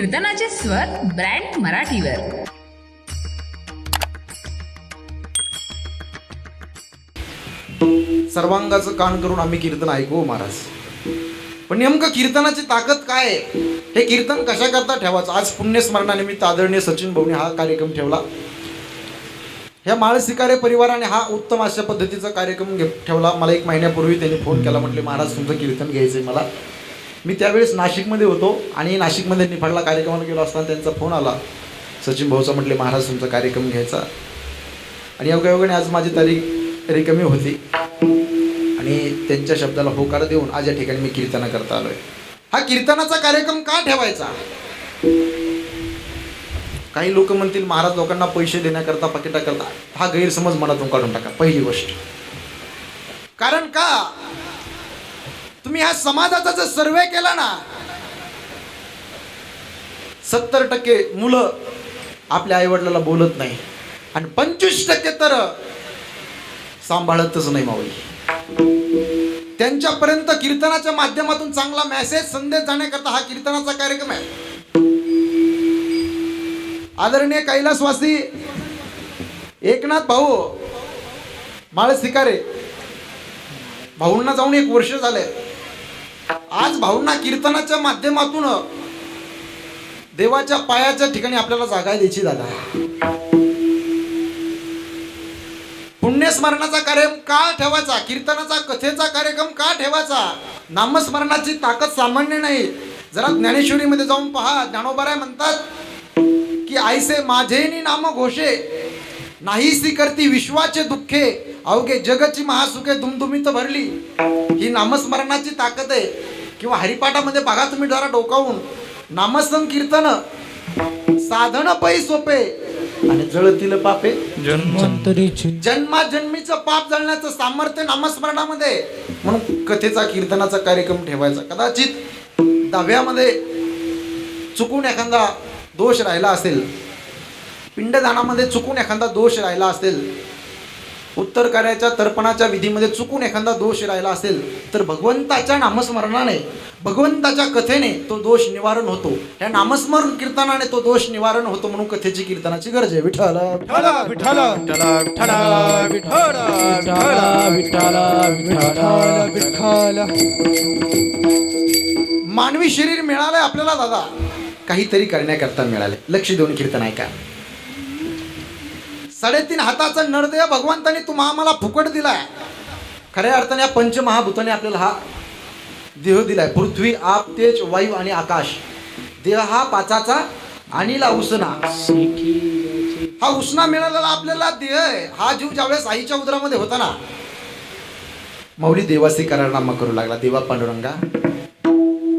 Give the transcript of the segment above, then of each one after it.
कीर्तनाचे स्वर ब्रँड मराठीवर. सर्वांगाचं कान करून आम्ही कीर्तन ऐकू महाराज. पण नेमकं कीर्तनाची ताकद काय आहे, हे कीर्तन कशा करता ठेवायचं. आज पुण्यस्मरणानिमित्त आदरणीय सचिन भाऊने हा कार्यक्रम ठेवला. ह्या माळशिकारे परिवाराने हा उत्तम अशा पद्धतीचा कार्यक्रम ठेवला. मला 1 महिन्यापूर्वी त्यांनी फोन केला, म्हटले महाराज तुमचं कीर्तन घ्यायचं आहे मला. मी त्यावेळेस नाशिकमध्ये होतो आणि नाशिकमध्ये निफाडला कार्यक्रमाला गेलो असताना त्यांचा फोन आला सचिन भाऊचा. म्हटले महाराज तुमचा कार्यक्रम घ्यायचा. आणि योगायोगाने आज माझी तारीख रिकामी होती आणि त्यांच्या शब्दाला होकार देऊन आज या ठिकाणी मी कीर्तन करता आलोय. हा कीर्तनाचा कार्यक्रम का ठेवायचा. काही लोक म्हणतील महाराज लोकांना पैसे देण्याकरता पाकिटा करता. हा गैरसमज मनातून काढून टाका. पहिली गोष्ट, कारण का तुम्ही ह्या समाजाचा जर सर्वे केला ना, 70% मुलं आपल्या आईवडिलाला बोलत नाही आणि 25% तर सांभाळतच नाही माऊली. त्यांच्यापर्यंत कीर्तनाच्या माध्यमातून चांगला मेसेज संदेश जाण्याकरता हा कीर्तनाचा कार्यक्रम आहे. आदरणीय कैलासवासी एकनाथ भाऊ माळशिकारे भाऊंना जाऊन 1 वर्ष झाले. आज भाऊंना कीर्तनाच्या माध्यमातून देवाच्या पायाच्या ठिकाणी आपल्याला जागा द्यायची दादा. पुण्यस्मरणाचा कार्यक्रम का ठेवायचा, कीर्तनाचा कथेचा कार्यक्रम का ठेवायचा. नामस्मरणाची ताकद सामान्य नाही. जरा ज्ञानेश्वरीमध्ये जाऊन पहा, ज्ञानोबाराय म्हणतात की ऐसे माझेनी नाम घोषे नाहीसी करती विश्वाचे दुःखे अवघे जगची महासुखे दुमदुमीत भरली. ही नामस्मरणाची ताकद आहे. किंवा हरिपाठामध्ये बघा तुम्ही जरा डोकावून, नामस्मरण कीर्तन साधन पै सोपे आणि जळतील पापे जन्माजन्मीचं पाप जळण्याचं सामर्थ्य नामस्मरणामध्ये. म्हणून कथेचा कीर्तनाचा कार्यक्रम ठेवायचा. कदाचित दहाव्यामध्ये चुकून एखादा दोष राहिला असेल, पिंडदानामध्ये चुकून एखादा दोष राहिला असेल, उत्तर कार्याच्या तर्पणाच्या विधीमध्ये चुकून एखादा दोष राहिला असेल, तर भगवंताच्या नामस्मरणाने, भगवंताच्या कथेने तो दोष निवारण होतो. या नामस्मरण कीर्तनाने तो दोष निवारण होतो. म्हणून कथेची कीर्तनाची गरज आहे. विठ्ठल विठ्ठल विठ्ठल विठ्ठल विठ्ठल. मानवी शरीर मिळालंय आपल्याला दादा, काहीतरी करण्याकरता मिळाले. लक्ष देऊन कीर्तन ऐका. 3.5 हाताचा नरदेह भगवंताने तुम्हा आम्हाला फुकट दिलाय. खऱ्या अर्थाने या पंचमहाभूताने आपल्याला हा देह दिलाय. पृथ्वी, आप, तेज, वायू आणि आकाश. देह हा 5चा आणि उसना. हा उसना मिळालेला आपल्याला देह आहे. हा जीव ज्यावेळेस आईच्या उदरामध्ये होता ना, माऊली देवासी करारनामा करू लागला. देवा पांडुरंगा,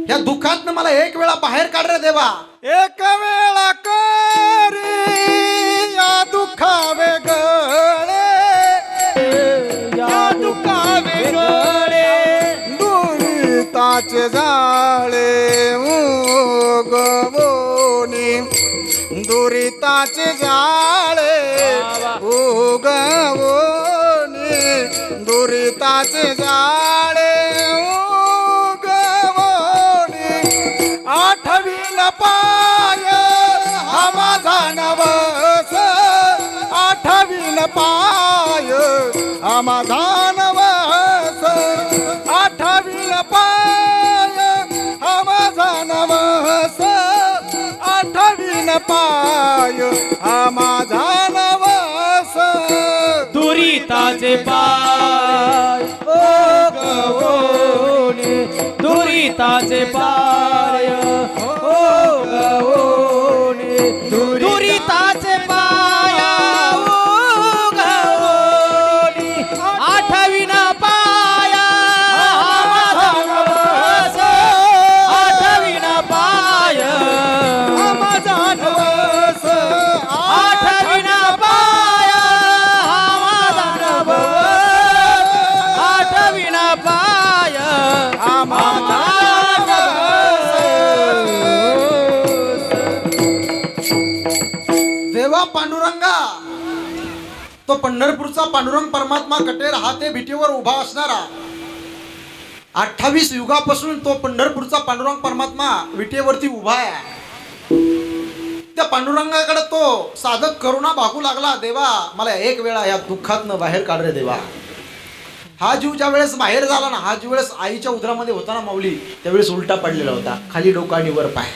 या दुःखात मला 1 वेळा बाहेर काढ रे देवा. 1 वेळा कर या दुःखावे गळे, या दुःखावे गळे, दुरिताचे जाळे उगवोनी, दुरिताचे जाळे उगवोनी, दुरिताचे जाळे आठवील पाय हा माझा नवस, आठवील पाय हा माझा नवस, आठवील पाय हा माझा नवस, आठवील पाय हा माझा नवस. दुरिताचे पाय ओ गवोनी, दुरिताचे पाय ओ गवोनी, दुरिताचे पाय ओ गवोनी, आठवीन पाय माझा नवस, आठवीन पाय माझा नवस, आठवीन पाय माझा नवस, आठवीन पाय माझा देवा पांडुरंगा, तो पंढरपूरचा पांडुरंग परमात्मा कटेर हाते भिटीवर उभा असणारा 28 युगापासून तो पंढरपूरचा पांडुरंग परमात्मा विटेवरती उभा आहे. त्या पांडुरंगाकडे तो साधक करुणा भागू लागला, देवा मला एक वेळा या दुःखातनं बाहेर काढ रे देवा. हा जीव ज्या वेळेस बाहेर झाला ना, हा ज्या वेळेस आईच्या उदरामध्ये होता ना माऊली, त्यावेळेस उलटा पडलेला होता, खाली डोकं आणि वर पाय.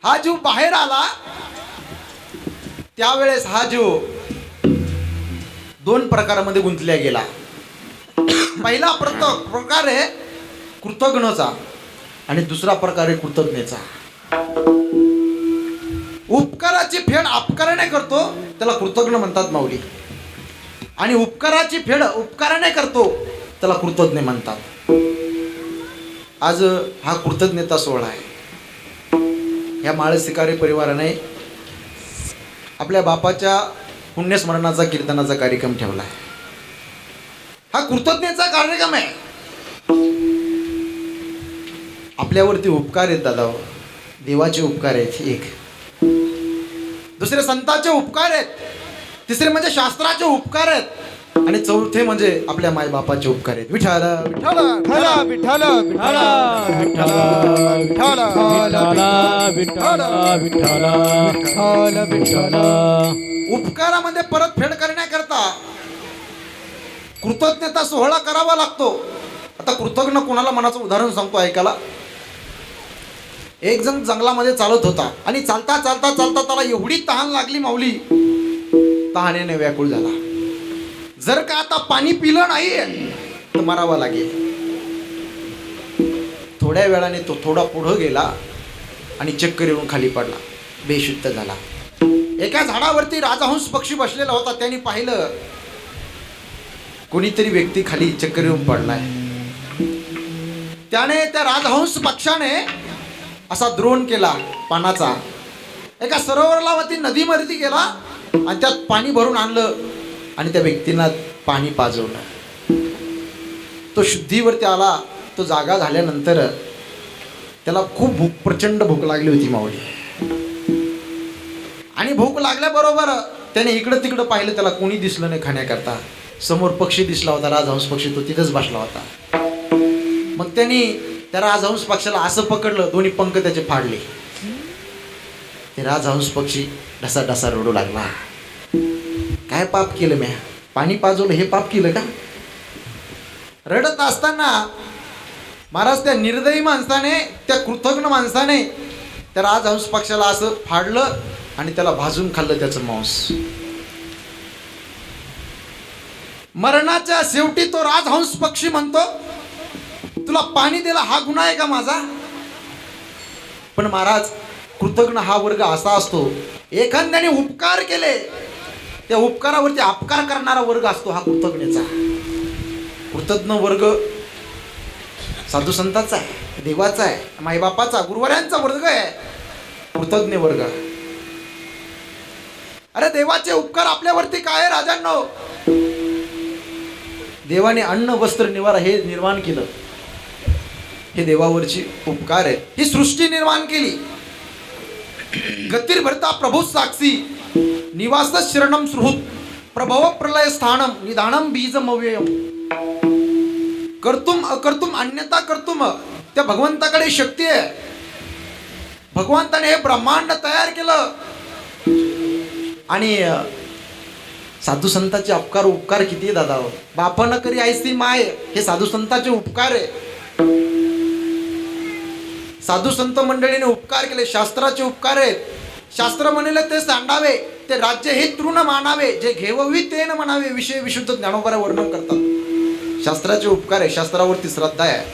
हा जीव बाहेर आला त्यावेळेस हा जीव दोन प्रकारामध्ये गुंतल्या गेला. पहिला प्रकार आहे कृतज्ञचा आणि दुसरा प्रकार आहे कृतज्ञचा. उपकाराची फेड अपकाराने करतो त्याला कृतज्ञ म्हणतात माऊली, आणि उपकाराची फेड उपकाराने करतो त्याला कृतज्ञ म्हणतात. आज हा कृतज्ञता सोहळा आहे. या माळशिकारी परिवाराने आपल्या बापाच्या पुण्यस्मरणाचा कीर्तनाचा कार्यक्रम ठेवला आहे. हा कृतज्ञतेचा कार्यक्रम आहे. आपल्यावरती उपकार आहेत दादा, देवाचे उपकार आहेत एक, दुसरे संतांचे उपकार आहेत, तिसरे म्हणजे शास्त्राचे उपकार आहेत, आणि चौथे म्हणजे आपल्या मायबापाचे उपकार आहेत. विठ्ठल विठ्ठल विठ्ठल विठ्ठल विठ्ठल. उपकारामध्ये परतफेड करण्याकरता कृतज्ञता सोहळा करावा लागतो. आता कृतज्ञ कोणाला मनाचं उदाहरण सांगतो ऐकायला. एक जण जंगलामध्ये चालत होता आणि चालता चालता चालता त्याला एवढी तहान लागली माऊली, तहानेने व्याकुळ झाला. जर का आता पाणी पिलं नाही तर मरावा लागेल. थोड्या वेळाने तो थोडा पुढं गेला आणि चक्कर येऊन खाली पडला, बेशुद्ध झाला. एका झाडावरती राजहंस पक्षी बसलेला होता. त्यांनी पाहिलं कोणीतरी व्यक्ती खाली चक्कर येऊन पडलाय. त्याने त्या राजहंस पक्षाने असा द्रोण केला पानाचा, एका सरोवरावरती नदीमध्ये गेला आणि त्यात पाणी भरून आणलं आणि त्या व्यक्तींना पाणी पाजवलं. तो शुद्धीवरती आला. तो जागा झाल्यानंतर त्याला खूप प्रचंड भूक लागली होती माऊली, आणि भूक लागल्याबरोबर त्याने इकडं तिकडं पाहिलं, त्याला कोणी दिसलं नाही खाण्याकरता. समोर पक्षी दिसला होता, राजहंस पक्षी, तो तिथंच बसला होता. मग त्यांनी त्या राजहंस पक्षाला असं पकडलं, दोन्ही पंख त्याचे फाडले. ते राजहंस पक्षी ढसा ढसा रडू लागला. काय पाप केलं म्या, पाणी पाजवलं हे पाप केलं का? रडत असताना महाराज त्या निर्दयी माणसाने, त्या कृतज्ञ माणसाने त्या राजहंस पक्षाला असं फाडलं आणि त्याला भाजून खाल्लं त्याचं मांस. मरणाच्या शेवटी तो राजहंस पक्षी म्हणतो, तुला पाणी दिला हा गुन्हा आहे का माझा? पण महाराज, कृतज्ञ हा वर्ग असा असतो, एखाद्याने उपकार केले त्या उपकारावरती अपकार करणारा वर्ग असतो हा कृतज्ञचा. कृतज्ञ वर्ग साधू संतांचा आहे, देवाचा आहे, माईबापाचा, गुरुवाऱ्यांचा वर्ग आहे कृतज्ञ वर्ग. अरे देवाचे उपकार आपल्यावरती काय आहे राजांनो? देवाने अन्न वस्त्र निवारा हे निर्माण केलं, हे देवावरची उपकार आहे. ही सृष्टी निर्माण केली. गतीर भरता प्रभू साक्षी निवास शरणम सुहृत प्रभव प्रलय स्थानम निदानम बीजमव्ययम. कर्तुम अकर्तुम अन्यथा कर्तुम, त्या भगवंताकडे शक्ती आहे. भगवंताने हे ब्रह्मांड तयार केलं, आणि साधू संतांचे अपकार उपकार किती आहे दादा. बापानं करी ऐसी माय, हे साधू संतांचे उपकार आहे. साधू संत मंडळीने उपकार केले, शास्त्राचे उपकार आहेत. शास्त्र म्हणले ते सांडावे, ते राज्य हे तृण मानावे, जे घेववी ते न म्हणावे, विषय विशुद्ध ज्ञानोबा वर्णन करतात. शास्त्राचे उपकार आहे, शास्त्रावरती श्रद्धा आहे.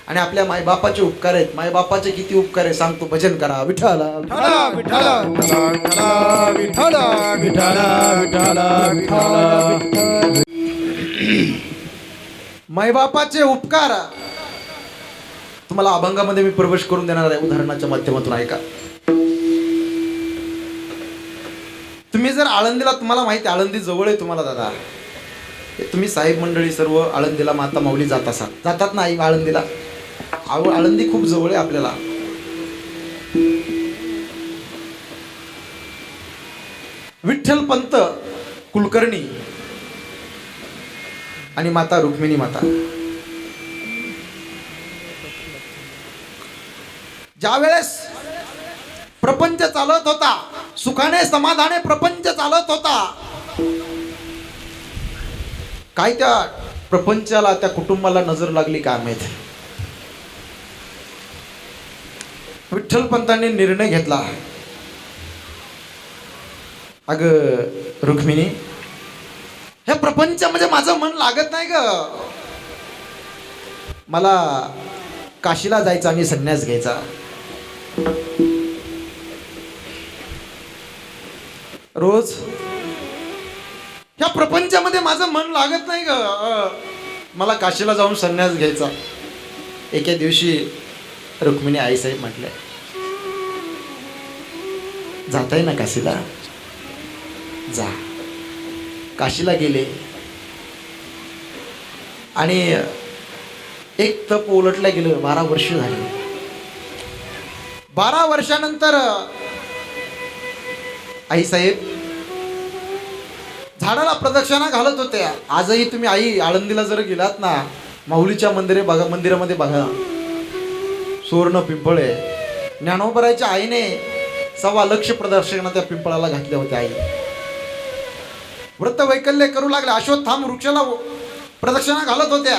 आणि आपल्या मायबापाचे उपकार आहेत. मायबापाचे किती उपकार आहे सांगतो, भजन करा. विठ्ठल विठ्ठल विठ्ठल विठ्ठल विठ्ठल विठ्ठल. मायबापाचे उपकार तुम्हाला अभंगामध्ये मी प्रवेश करून देणार आहे उदाहरणाच्या माध्यमातून. ऐका. तुम्ही जर आळंदीला, तुम्हाला माहिती आळंदी जवळ आहे तुम्हाला दादा, तुम्ही साहेब मंडळी सर्व आळंदीला माता माऊली जात असाल, जातात ना आई आळंदीला? आळंदी खूप जवळ आहे आपल्याला. विठ्ठल पंत कुलकर्णी आणि माता रुक्मिणी माता ज्या वेळेस प्रपंच चालत होता, सुखाने समाधाने प्रपंच चालत होता. काय त्या प्रपंचाला, त्या कुटुंबाला नजर लागली काय माहित. विठ्ठलपंतांनी निर्णय घेतला, अग रुक्मिणी, ह्या प्रपंचामध्ये माझं मन लागत नाही ग. मला काशीला जायचं आणि संन्यास घ्यायचा. रोज ह्या प्रपंचामध्ये माझं मन लागत नाही ग. मला काशीला जाऊन संन्यास घ्यायचा. एके दिवशी रुक्मिणी आईसाहेब म्हटले, जाताय ना काशीला, जा. काशीला गेले आणि एक तप उलटलं गेलं. 12 वर्ष झाली. 12 वर्षानंतर आईसाहेब झाडाला प्रदक्षिणा घालत होत्या. आजही तुम्ही आई आळंदीला जर गेलात ना, माऊलीच्या मंदिरामध्ये बघा, सुवर्ण पिंपळ आहे. ज्ञानोबराच्या आईने 1.25 लाख प्रदक्षिणा त्या पिंपळाला घातल्या होत्या. आई व्रत वैकल्य करू लागल्या. अश्वत्थाम वृक्षाला प्रदक्षिणा घालत होत्या.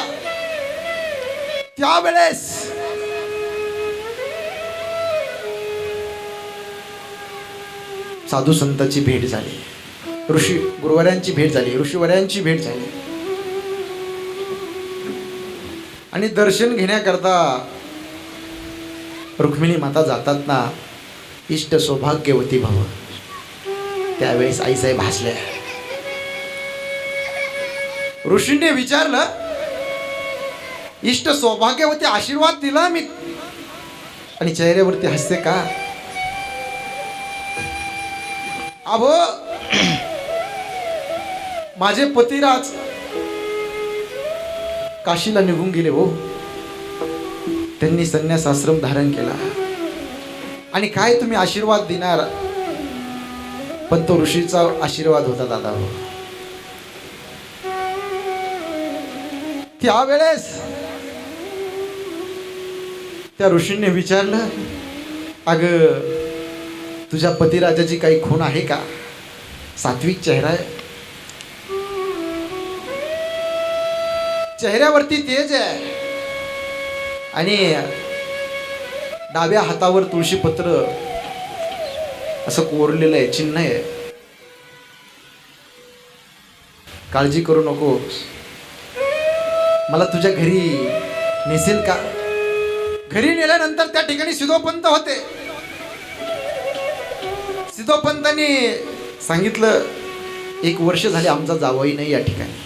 त्यावेळेस साधू संतांची भेट झाली, ऋषी गुरुवर्यांची भेट झाली, ऋषीवर्यांची भेट झाली. आणि दर्शन घेण्याकरता रुक्मिणी माता जातात ना, इष्ट सौभाग्यवती भव. त्यावेळेस आईसाहेब हसल्या. ऋषींनी विचारलं, इष्ट सौभाग्यवती आशीर्वाद दिला मी आणि चेहऱ्यावरती हास्य का? अहो, माझे पतिराज काशीला निघून गेले हो. त्यांनी संन्यास आश्रम धारण केला आणि काय तुम्ही आशीर्वाद देणार? पण तो ऋषीचा आशीर्वाद होता दादा हो. त्यावेळेस त्या ऋषींनी विचारलं, अग तुझ्या पतिराजाची काही खूण आहे का? सात्विक चेहरा आहे, चेहऱ्यावरती तेज आहे आणि डाव्या हातावर तुळशीपत्र असं कोरलेलं आहे, चिन्ह आहे. काळजी करू नको, मला तुझ्या घरी नेसेल का? घरी नेल्यानंतर त्या ठिकाणी सिद्धोपंत होते. सिद्धोपंतांनी सांगितलं, 1 वर्ष झाले आमचा जावई नाही या ठिकाणी.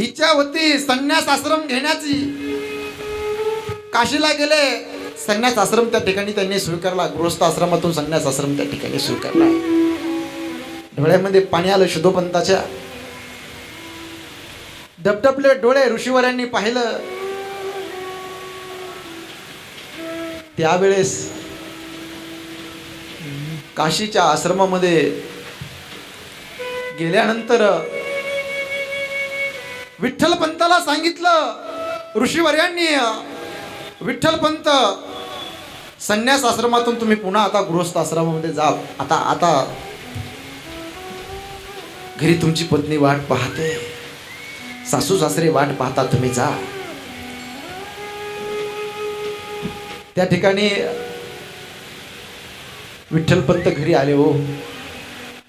इच्छा होती संन्यास आश्रम घेण्याची. काशीला गेले, संन्यास आश्रम त्या ठिकाणी त्यांनी स्वीकारला. गृहस्थ आश्रमातून संन्यास आश्रम त्या ठिकाणी स्वीकारला. डोळ्यामध्ये पाणी आलं सिद्धोपंताच्या. डबडबले डोळे ऋषीवर्यांनी पाहिलं. त्यावेळेस काशीच्या आश्रमामध्ये गेल्यानंतर विठ्ठलपंताला सांगितलं ऋषीवर्यांनी, विठ्ठलपंत संन्यास आश्रमातून तुम्ही पुन्हा आता गृहस्थ आश्रमामध्ये जा. आता घरी तुमची पत्नी वाट पाहते, सासू सासरे वाट पाहता, तुम्ही जा. त्या ठिकाणी विठ्ठलपंत घरी आले हो.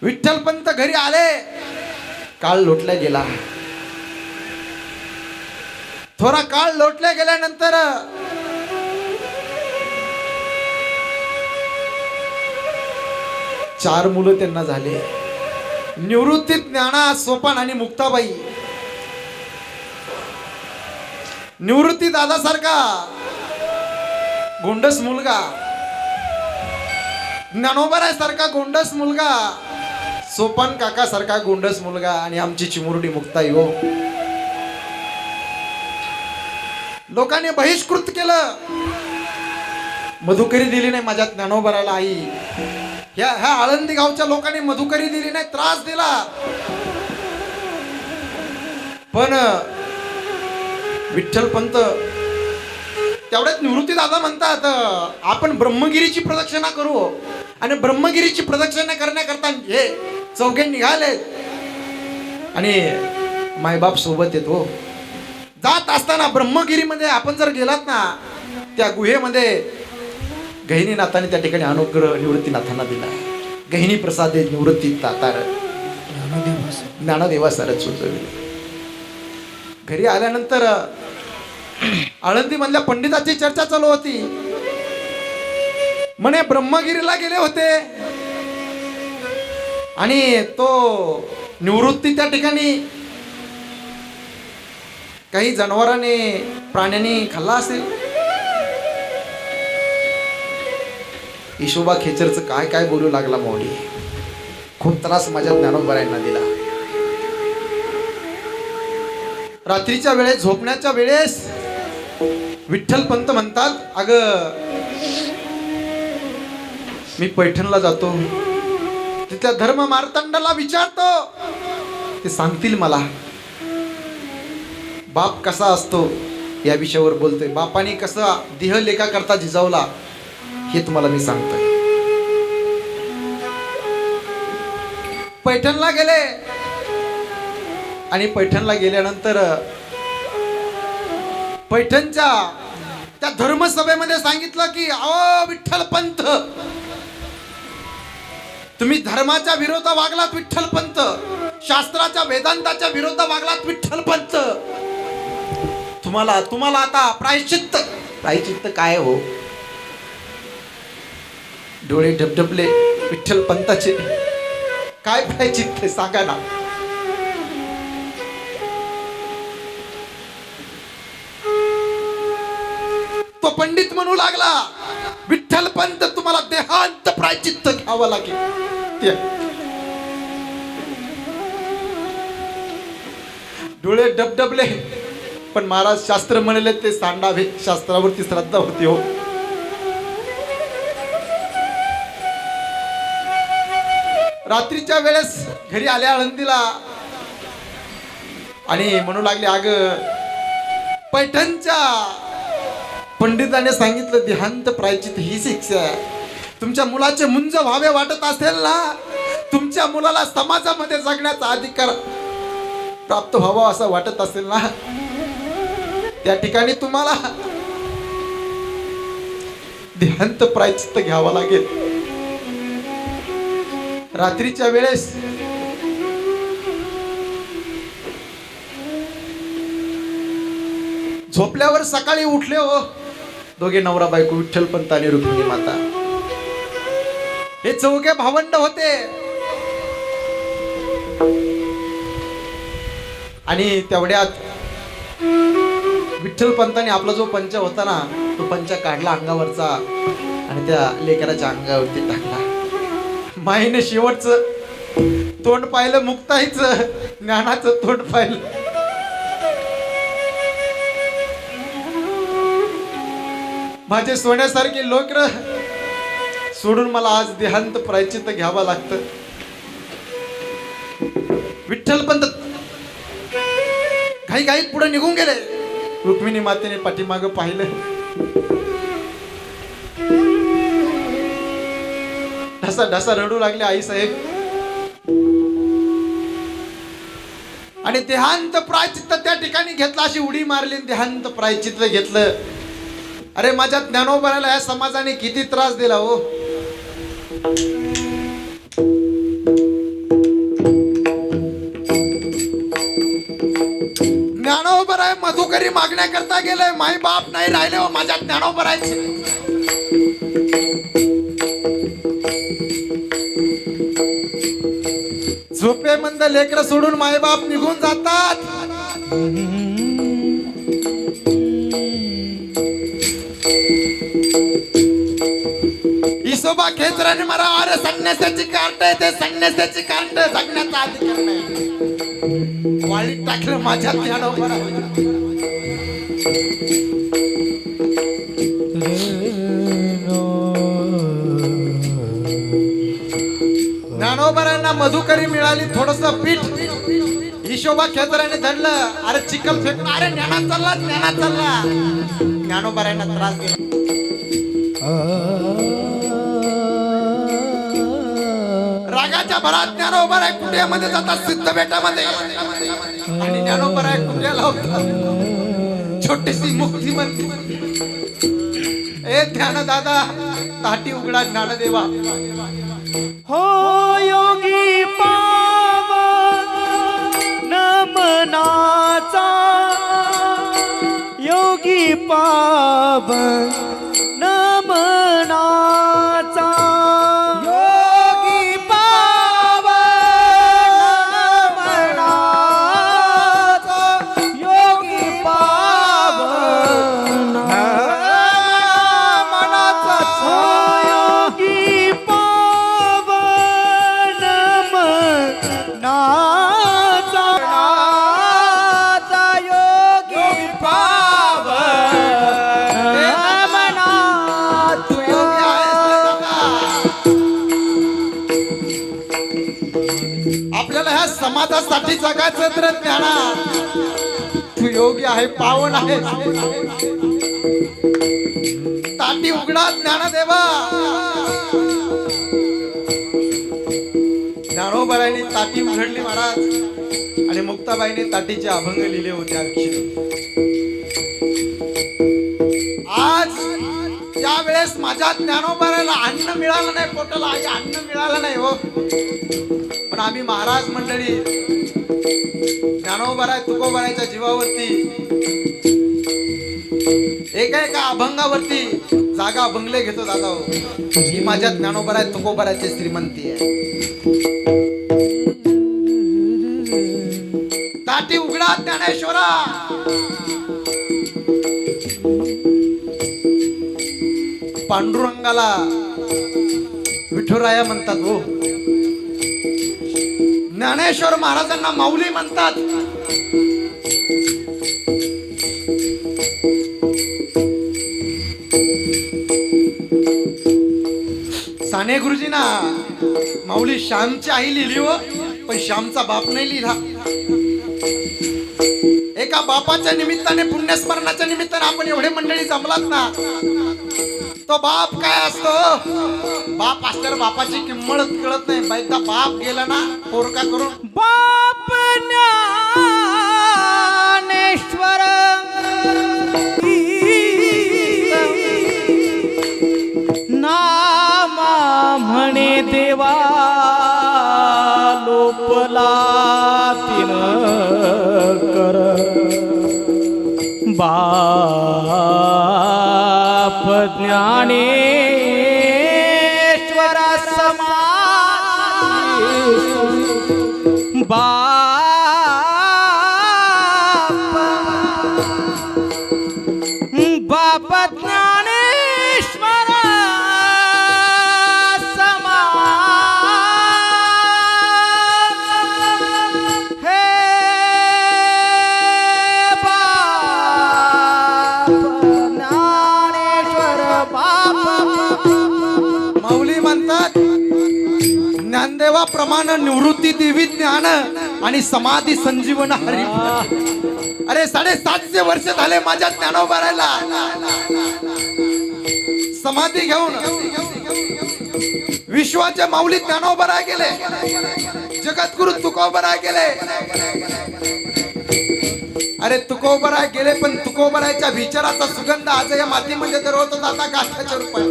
विठ्ठलपंत घरी आले, काळ लोटला गेला. थोडा काळ लोटल्या गेल्यानंतर चार मुलं त्यांना झाले. निवृत्ती, ज्ञाना, सोपान आणि मुक्ताबाई. निवृत्ती दादासारखा गोंडस मुलगा, ज्ञानोबरासारखा गोंडस मुलगा, सोपान काका सारखा गोंडस मुलगा आणि आमची चिमुरडी मुक्ताई हो. लोकांनी बहिष्कृत केलं. मधुकरी दिली नाही माझ्या ज्ञानोबराला आई. ह्या आळंदी गावच्या लोकांनी मधुकरी दिली नाही, त्रास दिला. पण विठ्ठलपंत तेवढ्यात निवृत्ती दादा म्हणतात आपण ब्रह्मगिरीची प्रदक्षिणा करू. आणि ब्रह्मगिरीची प्रदक्षिणा करण्याकरता हे चौघे निघालेत आणि मायबाप सोबत येतो. जात असताना ब्रह्मगिरीमध्ये आपण जर गेलात ना, त्या गुहेमध्ये गहिनीनाथाने त्या ठिकाणी अनुग्रह निवृत्तीनाथांना दिला. गहिनी प्रसादे निवृत्ती तातार ज्ञानदेवा सरच सुचविले. घरी आल्यानंतर आळंदी मधल्या पंडिताची चर्चा चालू होती. म्हणे ब्रह्मगिरीला गेले होते आणि तो निवृत्ती त्या ठिकाणी काही जनावरांनी प्राण्यांनी खाल्ला असेल. हिशोबा खेचरचं काय काय बोलू लागला माऊली. खूप त्रास माझ्या ज्ञानोबरायांना दिला. रात्रीच्या वेळेस झोपण्याच्या वेळेस विठ्ठल पंत म्हणतात, अगं मी पैठणला जातो, तिथल्या धर्म मार्तंडाला विचारतो, ते सांगतील मला बाप कसा असतो या विषयावर बोलतोय. बापाने कसा देह लेखा करता जिजावला हे तुम्हाला मी सांगतोय. पैठणला गेले आणि पैठणला गेल्यानंतर पैठणच्या त्या धर्मसभेमध्ये सांगितलं की अहो विठ्ठल पंत, तुम्ही धर्माच्या विरोधात वागलात विठ्ठल पंत, शास्त्राच्या वेदांताच्या विरोधात वागलात विठ्ठल पंत, तुम्हाला आता प्रायश्चित्त काय हो. डोळे ढबढबले विठ्ठल पंताचे. काय प्रायश्चित्त सांगा ना. तो पंडित म्हणू लागला, विठ्ठल पंत तुम्हाला देहांत प्रायश्चित्त घ्यावं लागेल. डोळे डबडबले. पण महाराज शास्त्र म्हणले ते सांडावे, शास्त्रावरती श्रद्धा होती हो. रात्रीच्या वेळेस घरी आल्या आळंदीला आणि म्हणू लागले, अग पैठणच्या पंडिताने सांगितलं देहांत प्रायश्चित्त ही शिक्षा आहे. तुमच्या मुलाचे मुंज व्हावे वाटत असेल ना, तुमच्या मुलाला समाजामध्ये जगण्याचा अधिकार प्राप्त व्हावा असं वाटत असेल ना, त्या ठिकाणी तुम्हाला देहांत प्रायश्चित्त घ्यावं लागेल. रात्रीच्या वेळेस झोपल्यावर सकाळी उठले हो दोघे नवरा बायको, विठ्ठल पंत आणि रुक्मिणी माता. हे चौघे भावंड होते आणि तेवढ्यात विठ्ठल पंताने आपला जो पंच होता ना, तो पंच काढला अंगावरचा आणि त्या लेकराच्या अंगावरती टाकला. माईने शेवटचं तोंड पाहिलं, मुक्ताईचं ज्ञानाचं तोंड पाहिलं. माझे सोन्यासारखे लोकर सोडून मला आज देहांत प्रायश्चित्त घ्यावा लागतं. विठ्ठल पंत घाई पुढे निघून गेले. रुक्मिणी मातेने पाठीमागं पाहिलं. ढसा रडू लागले आई साहेब. आणि देहांत प्रायश्चित्त त्या ठिकाणी घेतलं, अशी उडी मारली, देहांत प्रायश्चित्त घेतलं. अरे माझ्या ज्ञानोबाला या समाजाने किती त्रास दिला हो. ज्ञानोबराय मधुकरी मागण्याकरता गेले, माई बाप नाही राहिले हो माझ्या ज्ञानोबरायचे. झोपेमंद लेकर सोडून माई बाप निघून जातात. हिशोबा खेचराने मला अरे संन्यासाची कार्ट आहे, ते संन्यासाची कार्ट जगण्याचा अधिकार नाही. वाळीत टाकलं माझ्या ज्ञानोबरांना मधुकरी मिळाली, थोडस पीठ. हिशोबा खेचराने धरलं, अरे चिखल फेकून, अरे ज्ञानात चालला. ज्ञानोबारायांना त्रास दिला. रागाच्या भरात ज्ञानोबाराय कुटियामध्ये जातात सिद्ध बेटामध्ये आणि ज्ञानोबाराय कुटियाला होतात छोटीशी मुक्ती म्हणते. ए ध्यान दादा ताटी उघडा ज्ञानदेवा. हो योगी पावन मनाचा योगी पावन मनाचा योगी पावन मनाचा योगी पावन मनाचा योगी पावन मनाचा योगी आपल्याला ह्या समाजासाठी जगायचं तर ज्ञाना तू योगी आहे पावन आहे. ताटी उघडा ज्ञानदेवा. ज्ञानोबारायांनी ताटी उघडली महाराज आणि मुक्ताबाईने ताटीचे अभंग लिहिले होते अक्षर. आज ज्या वेळेस माझ्या ज्ञानोबाराला अन्न मिळालं नाही, पोटाला अन्न मिळालं नाही हो, पण आम्ही महाराज मंडळी ज्ञानोबाराय तुकोबारायच्या जीवावरती एका एका अभंगावरती जागा बंगले घेतो दादा हो. ही माझ्या ज्ञानोबाराय तुकोबारायची श्रीमंती आहे. ताटी उघडा ज्ञानेश्वरा. पांडुरंगाला विठुराया म्हणतात हो. ज्ञानेश्वर महाराजांना माऊली म्हणतात. साने गुरुजींना माऊली श्यामची आई लिहिली हो, पण श्यामचा बाप नाही लिहिला. एका बापाच्या निमित्ताने पुण्यस्मरणाच्या निमित्ताने आपण एवढे मंडळी जमलात ना. तो बाप काय असतो, बाप असल्यावर बापाची किंमत कळत नाही. एकदा बाप गेला ना पोरका करून बाप ज्ञानेश्वर नामा म्हणे देवा लोपला तिन कर बाप ज्ञानेश्वर समान बाप ज्ञानेश्वर समान हे बाप ज्ञानेश्वर बाप. माऊली म्हणतात ज्ञानदेवाप्रमाणे निवृत्ती देवी ज्ञान आणि समाधी संजीवन हरी. अरे 750 वर्ष झाले माझ्या ज्ञानोबारायला समाधी घेऊन. विश्वाचे माऊली ज्ञानोबाराय गेले, जगद्गुरु तुकोबाराय गेले. अरे तुकोबाराय गेले, पण तुकोबारायच्या विचाराचा सुगंध आज या मातीमध्ये दरवत जाता गाठाच्या रूपात.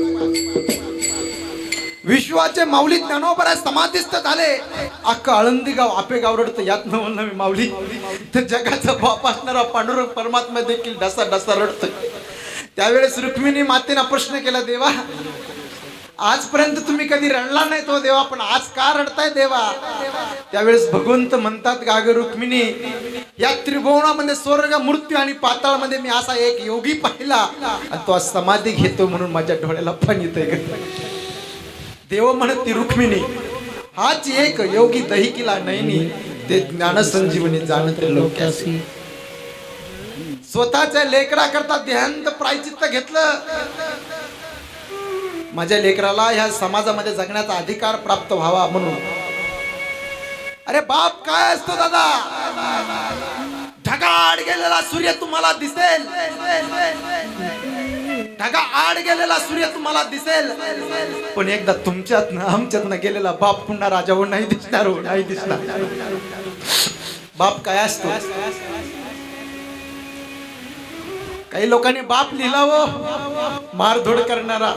विश्वाचे माऊली ज्ञानोबाराय समाधिस्थ झाले. अख्खं आळंदी गाव आपेगाव रडतं. यात न म्हणलं मी माऊली तर जगाचा बाप असणारा पांडुरंग परमात्मा देखील डसा डसा रडतोय. त्यावेळेस रुक्मिणी मातेनं प्रश्न केला, देवा आजपर्यंत तुम्ही कधी रडला नाही तो देवा, पण आज का रडताय देवा? त्यावेळेस भगवंत म्हणतात, गाग रुक्मिणी या त्रिभुवनामध्ये स्वर्ग मृत्यू आणि पाताळमध्ये मी असा एक योगी पाहिला आणि तो आज समाधी घेतो म्हणून माझ्या डोळ्याला पाणी येतंय. देव म्हणत रुक्मिणी हाच एक योगी दहिकीला नयनी ते ज्ञान संजीवनी जाणते लोक्यासी. स्वतःच्या लेकरा करता देहांत प्रायचित्त घेतलं. माझ्या लेकराला ह्या समाजामध्ये जगण्याचा अधिकार प्राप्त व्हावा म्हणून. अरे बाप काय असतो दादा, ढगा ढगा आड गेलेला सूर्य तुम्हाला दिसेल, ढगा आड गेलेला सूर्य तुम्हाला दिसेल, पण एकदा तुमच्यातनं आमच्यातनं गेलेला बाप पुन्हा राजावर नाही दिसणार, हो नाही दिसणार. बाप काय असतो? काही लोकांनी बाप लिहिला हो, मारधोड करणारा.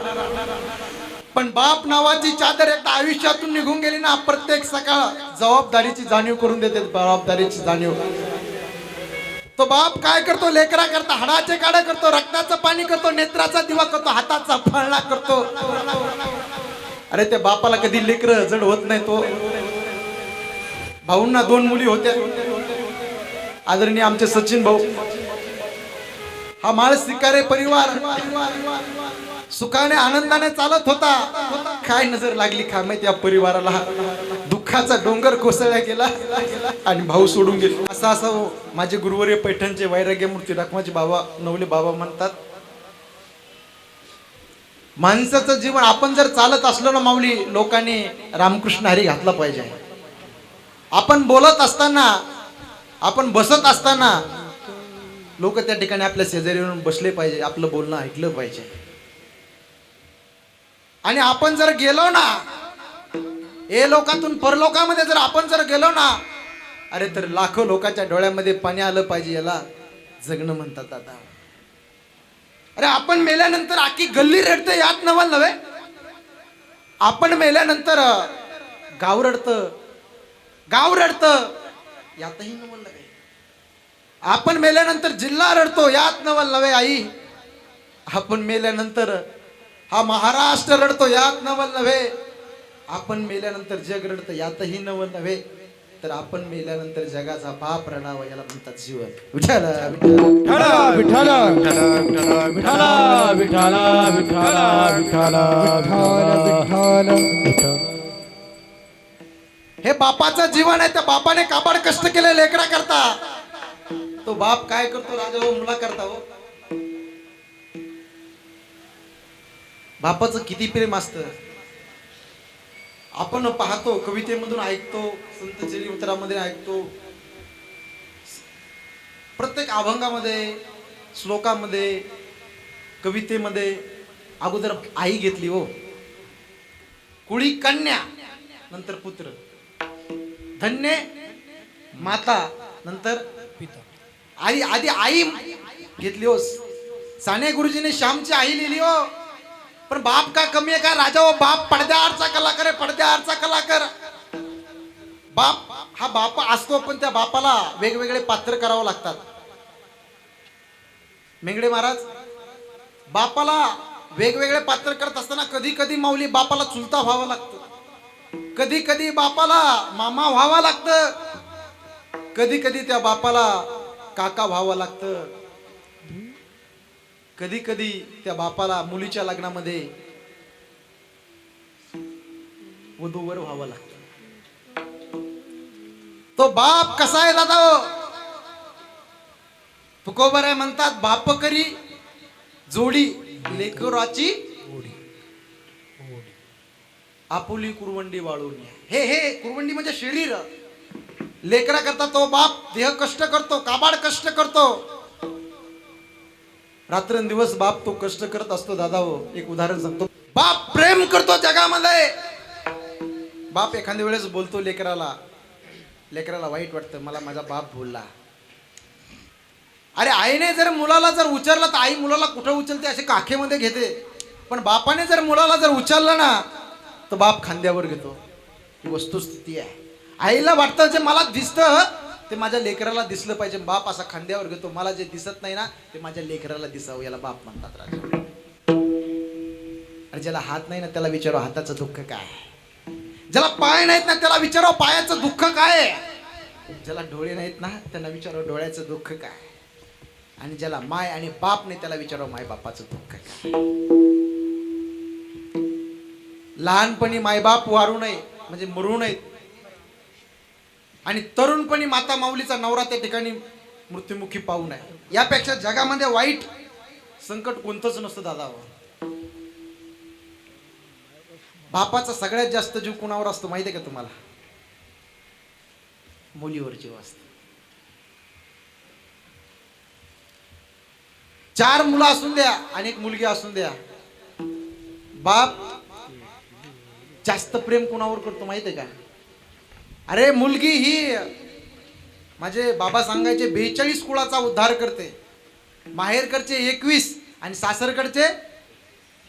पण बाप नावाची चादर एकदा आयुष्यातून निघून गेली ना, प्रत्येक सकाळ जबाबदारीची जाणीव करून देते, जबाबदारीची जाणीव. तो बाप काय करतो? लेकरा करता हाडाचे काढा करतो, रक्ताचं पाणी करतो, नेत्राचा दिवा करतो, हाताचा फळणा करतो. अरे त्या बापाला कधी लेकर जड होत नाही. तो भाऊंना 2 मुली होत्या. आदरणीय आमचे सचिन भाऊ, हा माळ स्वीकारे परिवार सुखाने आनंदाने चालत होता. काय नजर लागली काय माहिती या परिवाराला? दुःखाचा डोंगर कोसळला गेला आणि भाऊ सोडून गेले. असं माझे गुरुवर्य पैठणचे वैराग्य मूर्ती रखमाचे बाबा नवले बाबा म्हणतात, माणसाचं जीवन आपण जर चालत असलो ना माऊली, लोकांनी रामकृष्ण हरी घातला पाहिजे. आपण बोलत असताना, आपण बसत असताना लोक त्या ठिकाणी आपल्या शेजारी येऊन बसले पाहिजे, आपलं बोलणं ऐकलं पाहिजे. आणि आपण जर गेलो ना हे लोकातून परलोकामध्ये, जर आपण जर गेलो ना, अरे तर लाखो लोकांच्या डोळ्यामध्ये पाणी आलं पाहिजे. याला जगणं म्हणतात आता. अरे आपण मेल्यानंतर आखी गल्ली रडते, यात नवल नव्हे. आपण मेल्यानंतर गाव रडतं, गाव रडतं, यातही नवल नव्हे. आपण मेल्यानंतर जिल्हा रडतो, यात नवल नव्हे आई. आपण मेल्यानंतर हा महाराष्ट्र रडतो, यात नवल नव्हे. आपण मेल्यानंतर जग रडतं, यातही नवल नव्हे. तर आपण मेल्यानंतर जगाचा बाप रडावा, याला म्हणतात जीवन. विठ्ठल विठ्ठल विठ्ठल विठ्ठल विठ्ठल विठ्ठल विठ्ठल विठ्ठल. हे बापाचं जीवन आहे. त्या बापाने काबाड कष्ट केले लेकरा करता. तो बाप काय करतो? राजा हो मुला करता हो. बापाचं किती प्रेम असतं आपण पाहतो, कवितेमधून ऐकतो, संत चरित्रामध्ये ऐकतो, प्रत्येक अभंगामध्ये, श्लोकामध्ये, कवितेमध्ये अगोदर आई घेतली हो. कुळी कन्या, नंतर पुत्र, धन्य माता, नंतर पिता. आई आधी आई घेतली हो. साने गुरुजीने श्यामची आई लिहिली हो. पण बाप का कमी आहे का राजा हो? बाप पडद्याआडचा कलाकार आहे, पडद्याआडचा कलाकार. बाप हा बाप असतो, पण त्या बापाला वेगवेगळे पात्र करावं लागतात. मेंगडे महाराज, बापाला वेगवेगळे पात्र करत असताना कधी कधी माऊली बापाला चुलता व्हावं लागतं, कधी कधी बापाला मामा व्हावं लागतं, कधी कधी त्या बापाला काका व्हावं लागतं, कधी कधी त्या बापाला मुलीच्या लग्नामध्ये वधूवर व्हावं लागतं. तो बाप कसा आहे दादा? तुकोबराय म्हणतात, बाप करी जोडी लेकराची आपुली कुरवंडी वाळून. हे कुरवंडी म्हणजे शरीर. लेकरा करता तो बाप देह कष्ट करतो, काबाड कष्ट करतो. रात्रंदिवस बाप तो कष्ट करत असतो दादा हो. एक उदाहरण सांगतो. बाप प्रेम करतो जगामध्ये. बाप एखाद्या वेळेस बोलतो लेकराला, लेकराला वाईट वाटतं, मला माझा बाप बोलला. अरे आईने जर मुलाला जर उचलला तर आई मुलाला कुठं उचलते? असे काखेमध्ये घेते. पण बापाने जर मुलाला जर उचललं ना तर बाप खांद्यावर घेतो. ही वस्तुस्थिती आहे. आईला वाटतं जे मला दिसतं ते माझ्या लेकराला दिसलं पाहिजे. बाप असा खांद्यावर घेतो, मला जे दिसत नाही ना ते माझ्या लेकराला दिसावं, याला बाप म्हणतात राजा. अरे ज्याला हात नाही ना त्याला विचारो हाताचं दुःख काय, ज्याला पाय नाहीत ना त्याला विचारो पायाचं दुःख काय, ज्याला डोळे नाहीत ना त्यांना विचारो डोळ्याचं दुःख काय, आणि ज्याला माय आणि बाप नाही त्याला विचारो माय बापाचं दुःख काय. लहानपणी मायबाप वारू नये म्हणजे मरू नयेत, आणि तरुणपणी माता माऊलीचा नवरा त्या ठिकाणी मृत्युमुखी पाहू नये. यापेक्षा जगामध्ये वाईट संकट कोणतंच नसतं दादा. बापाचा सगळ्यात जास्त जीव कुणावर असतो माहिती आहे का तुम्हाला? मुलीवर जीव असतो. 4 मुलं असून द्या आणि 1 मुलगी असून द्या, बाप जास्त प्रेम कोणावर करतो माहिती आहे का? अरे मुलगी ही माझे बाबा सांगायचे 42 कुळाचा उद्धार करते. माहेरकडचे 21 आणि सासरकडचे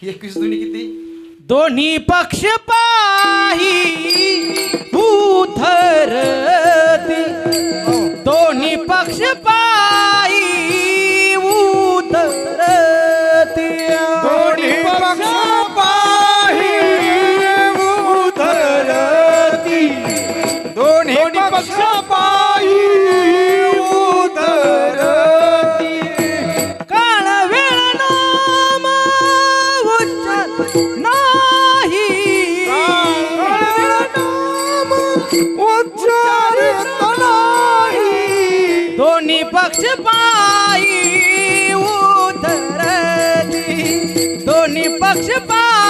21 दुनी किती? दोन्ही पक्ष पाही उधरती, दोन्ही पक्ष पाही उधरती, दोन्ही पक्ष पाही उधरती, दोन्ही पक्ष पाही उधरती. काळ वेळ नाम उच्चार नाही, उच्चारित नाही. दोन्ही पक्ष पायी उधरती, दोन्ही पक्ष पायी